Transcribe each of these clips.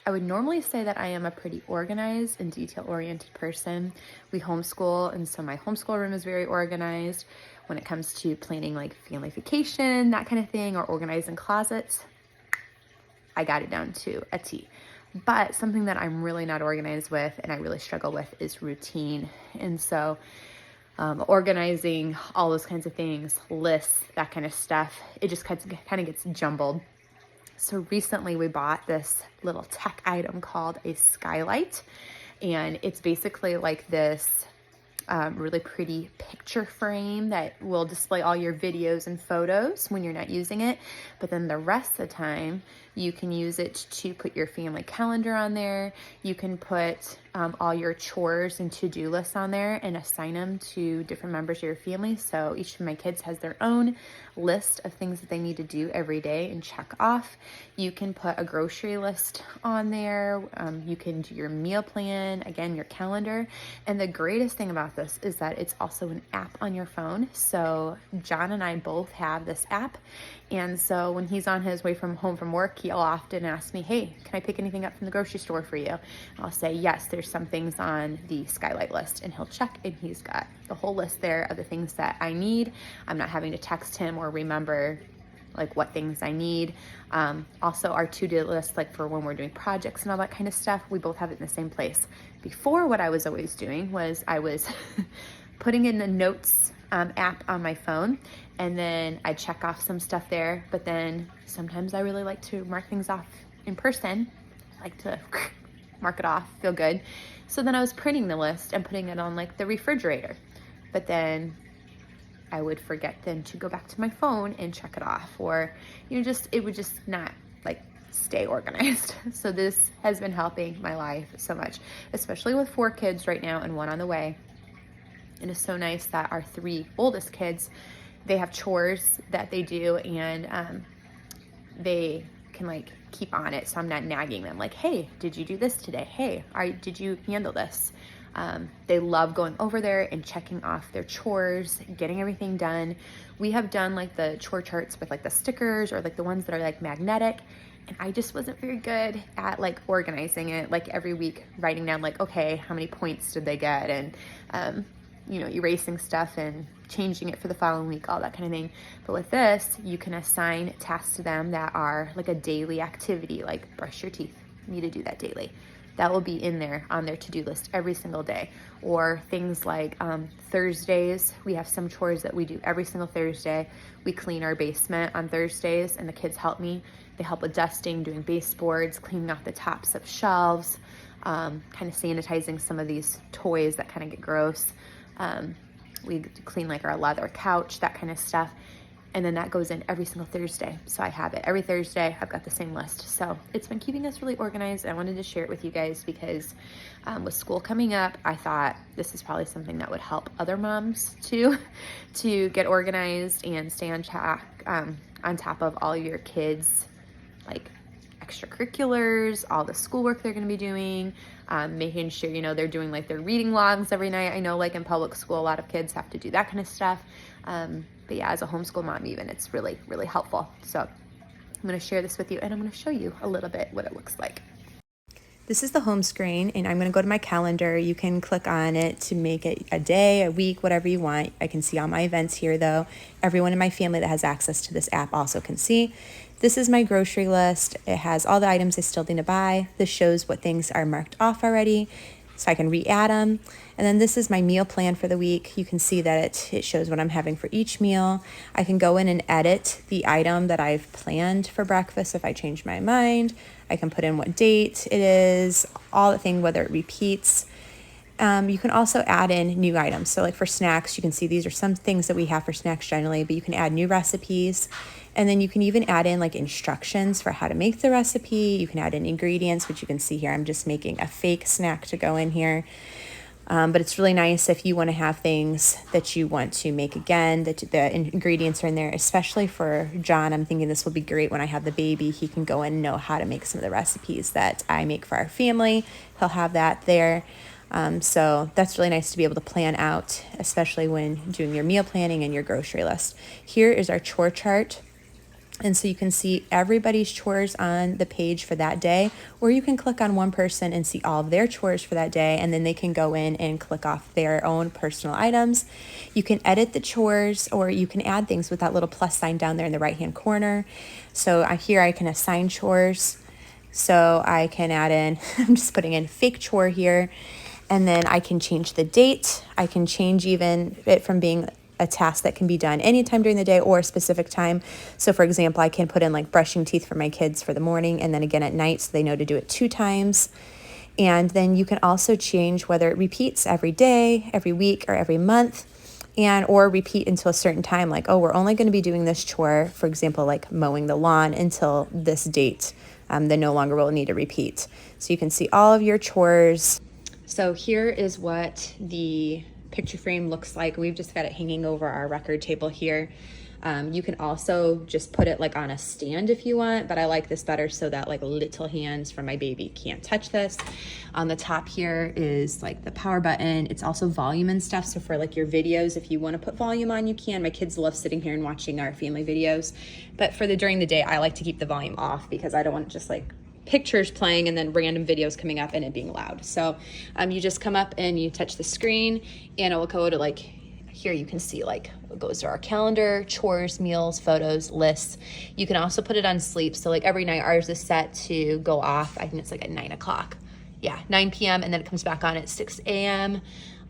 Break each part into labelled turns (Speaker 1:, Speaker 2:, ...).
Speaker 1: I would normally say that I am a pretty organized and detail-oriented person. We homeschool, and so my homeschool room is very organized. When it comes to planning like family vacation, that kind of thing, or organizing closets, I got it down to a T. But something that I'm really not organized with and I really struggle with is routine. And so organizing all those kinds of things, lists, that kind of stuff, it just kind of gets jumbled. So recently we bought this little tech item called a Skylight, and it's basically like this really pretty picture frame that will display all your videos and photos when you're not using it. But then the rest of the time, you can use it to put your family calendar on there. You can put all your chores and to-do lists on there and assign them to different members of your family. So each of my kids has their own list of things that they need to do every day and check off. You can put a grocery list on there. You can do your meal plan, again, your calendar. And the greatest thing about this is that it's also an app on your phone. So John and I both have this app. And so when he's on his way home from work, he'll often ask me, hey, can I pick anything up from the grocery store for you? And I'll say, yes, there's some things on the Skylight list. And he'll check, and he's got the whole list there of the things that I need. I'm not having to text him or remember like what things I need. Also our to-do list, like for when we're doing projects and all that kind of stuff, we both have it in the same place. Before, what I was always doing was I was putting in the notes app on my phone, and then I check off some stuff there. But then sometimes I really like to mark things off in person. I like to mark it off, feel good. So then I was printing the list and putting it on like the refrigerator. But then I would forget then to go back to my phone and check it off, or, it would just not like stay organized. So this has been helping my life so much, especially with 4 kids right now and 1 on the way. It is so nice that our 3 oldest kids, they have chores that they do, and they can like keep on it. So I'm not nagging them like, hey, did you do this today? Hey, did you handle this? They love going over there and checking off their chores, getting everything done. We have done like the chore charts with like the stickers or like the ones that are like magnetic. And I just wasn't very good at like organizing it, like every week writing down like, okay, how many points did they get? And, erasing stuff and changing it for the following week, all that kind of thing. But with this, you can assign tasks to them that are like a daily activity, like brush your teeth. You need to do that daily. That will be in there on their to-do list every single day. Or things like Thursdays, we have some chores that we do every single Thursday. We clean our basement on Thursdays, and the kids help me. They help with dusting, doing baseboards, cleaning off the tops of shelves, kind of sanitizing some of these toys that kind of get gross. We clean like our leather couch, that kind of stuff. And then that goes in every single Thursday. So I have it every Thursday. I've got the same list. So it's been keeping us really organized. I wanted to share it with you guys because with school coming up, I thought this is probably something that would help other moms too, to get organized and stay on top of all your kids' like extracurriculars, all the schoolwork they're going to be doing, making sure, they're doing like their reading logs every night. I know like in public school, a lot of kids have to do that kind of stuff. But yeah, as a homeschool mom even, it's really, really helpful. So I'm going to share this with you, and I'm going to show you a little bit what it looks like. This is the home screen, and I'm going to go to my calendar. You can click on it to make it a day, a week, whatever you want. I can see all my events here though. Everyone in my family that has access to this app also can see. This is my grocery list. It has all the items I still need to buy. This shows what things are marked off already, so I can re-add them. And then this is my meal plan for the week. You can see that it shows what I'm having for each meal. I can go in and edit the item that I've planned for breakfast if I change my mind. I can put in what date it is, all the thing, whether it repeats. You can also add in new items. So like for snacks, you can see these are some things that we have for snacks generally, but you can add new recipes. And then you can even add in like instructions for how to make the recipe. You can add in ingredients, which you can see here. I'm just making a fake snack to go in here. But it's really nice if you want to have things that you want to make again, that the ingredients are in there, especially for John. I'm thinking this will be great when I have the baby. He can go in and know how to make some of the recipes that I make for our family. He'll have that there. So that's really nice to be able to plan out, especially when doing your meal planning and your grocery list. Here is our chore chart. And so you can see everybody's chores on the page for that day, or you can click on one person and see all of their chores for that day, and then they can go in and click off their own personal items. You can edit the chores, or you can add things with that little plus sign down there in the right-hand corner. So here I can assign chores. So I can add in, I'm just putting in fake chore here, and then I can change the date. I can change even it from being a task that can be done anytime during the day or a specific time. So for example, I can put in like brushing teeth for my kids for the morning and then again at night, so they know to do it 2 times. And then you can also change whether it repeats every day, every week, or every month, and or repeat until a certain time, like, oh, we're only going to be doing this chore, for example, like mowing the lawn, until this date. Then no longer will need to repeat. So you can see all of your chores. So here is what the picture frame looks like. We've just got it hanging over our record table here. You can also just put it like on a stand if you want, but I like this better so that like little hands from my baby can't touch this. On the top here is like the power button. It's also volume and stuff. So for like your videos, if you want to put volume on, you can. My kids love sitting here and watching our family videos, but for during the day, I like to keep the volume off because I don't want just like pictures playing and then random videos coming up and it being loud. So you just come up and you touch the screen and it will go to like, here you can see like it goes to our calendar, chores, meals, photos, lists. You can also put it on sleep. So like every night ours is set to go off. I think it's like at 9 o'clock. Yeah, 9 p.m. and then it comes back on at 6 a.m.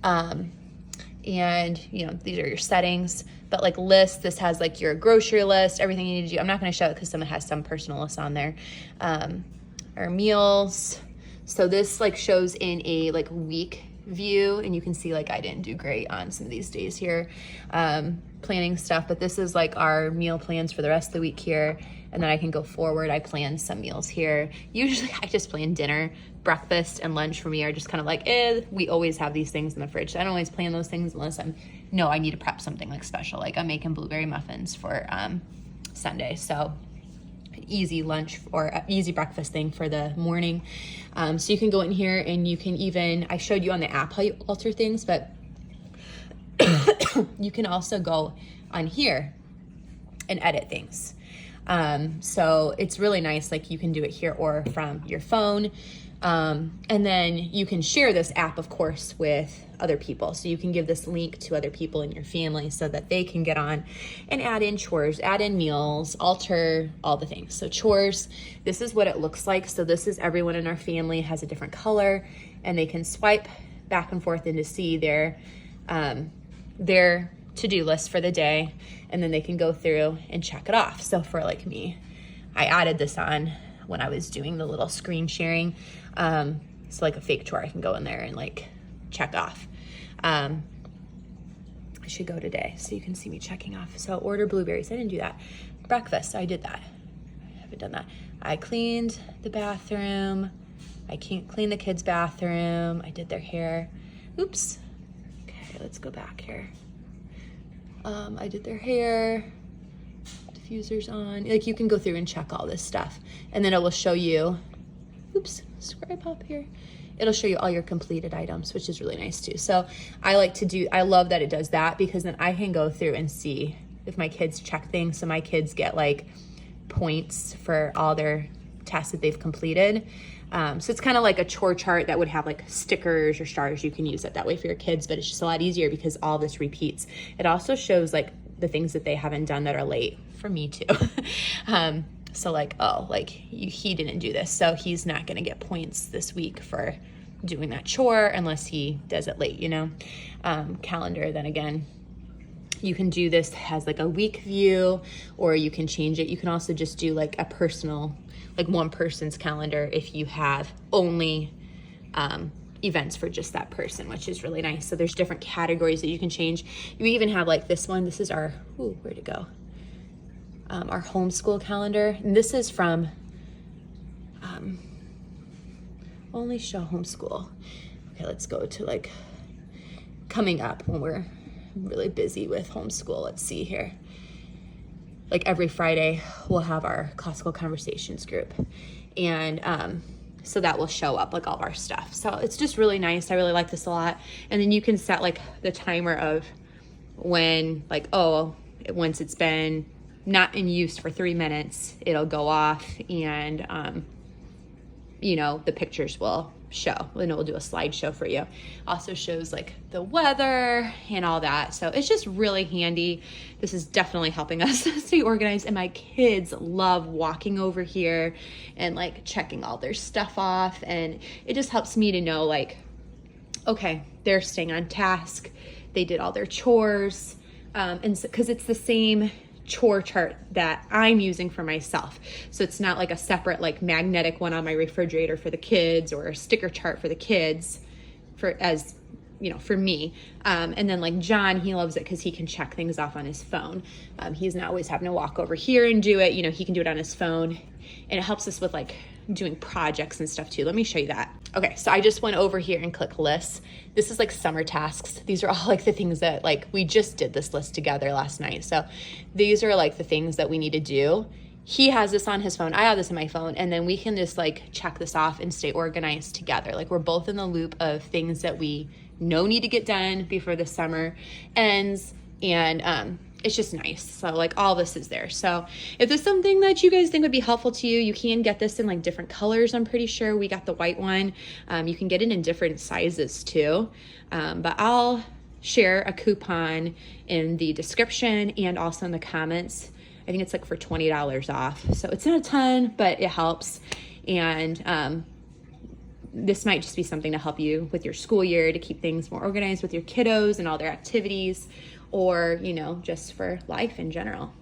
Speaker 1: And you know, these are your settings, but like lists, this has like your grocery list, everything you need to do. I'm not going to show it because someone has some personal lists on there. Our meals. So this like shows in a like week view, and you can see like I didn't do great on some of these days here planning stuff, but this is like our meal plans for the rest of the week here, and then I can go forward. I plan some meals here. Usually I just plan dinner. Breakfast and lunch for me are just kind of like we always have these things in the fridge. I don't always plan those things unless I need to prep something like special, like I'm making blueberry muffins for Sunday. So easy lunch or easy breakfast thing for the morning. So you can go in here and you can even, I showed you on the app how you alter things, but you can also go on here and edit things. So it's really nice. Like you can do it here or from your phone. And then you can share this app, of course, with other people. So you can give this link to other people in your family so that they can get on and add in chores, add in meals, alter all the things. So chores, this is what it looks like. So this is everyone in our family has a different color, and they can swipe back and forth and to see their to-do list for the day. And then they can go through and check it off. So for like me, I added this on when I was doing the little screen sharing. So like a fake chore, I can go in there and like check off. I should go today so you can see me checking off. So order blueberries, I didn't do that. Breakfast, I did that. I haven't done that. I cleaned the bathroom. I can't clean the kids' bathroom. I did their hair. Oops. Okay, let's go back here. I did their hair. Diffuser's on. Like you can go through and check all this stuff, and then it will show you, oops, scribe up here. It'll show you all your completed items, which is really nice too. So I love that it does that, because then I can go through and see if my kids check things. So my kids get like points for all their tasks that they've completed. So it's kind of like a chore chart that would have like stickers or stars. You can use it that way for your kids, but it's just a lot easier because all this repeats. It also shows like the things that they haven't done that are late, for me too. So like, oh, like he didn't do this, so he's not gonna get points this week for doing that chore unless he does it late, you know. Calendar, then again, you can do this as like a week view, or you can change it. You can also just do like a personal, like one person's calendar if you have only events for just that person, which is really nice. So there's different categories that you can change. You even have like this one. This is our, where'd it go? Our homeschool calendar. And this is from only show homeschool. Okay, let's go to like coming up when we're really busy with homeschool. Let's see here. Like every Friday we'll have our classical conversations group, and so that will show up like all of our stuff. So it's just really nice. I really like this a lot. And then you can set like the timer of when, like, oh, once it's been
Speaker 2: not in use for 3 minutes, it'll go off and, you know, the pictures will show, and it will do a slideshow for you. Also shows like the weather and all that. So it's just really handy. This is definitely helping us stay organized. And my kids love walking over here and like checking all their stuff off. And it just helps me to know like, okay, they're staying on task. They did all their chores. And so, 'cause it's the same chore chart that I'm using for myself. So it's not like a separate like magnetic one on my refrigerator for the kids, or a sticker chart for the kids for, as you know, for me. And then like John, he loves it because he can check things off on his phone. He's not always having to walk over here and do it. You know, he can do it on his phone, and it helps us with like doing projects and stuff too. Let me show you that. Okay, so I just went over here and click lists. This is like summer tasks. These are all like the things that like we just did this list together last night. So these are like the things that we need to do. He has this on his phone, I have this on my phone, and then we can just like check this off and stay organized together. Like we're both in the loop of things that we know need to get done before the summer ends, and it's just nice. So like all this is there. So if there's something that you guys think would be helpful to you, you can get this in like different colors. I'm pretty sure we got the white one. You can get it in different sizes too. But I'll share a coupon in the description and also in the comments. I think it's like for $20 off. So it's not a ton, but it helps. And this might just be something to help you with your school year, to keep things more organized with your kiddos and all their activities, or, you know, just for life in general.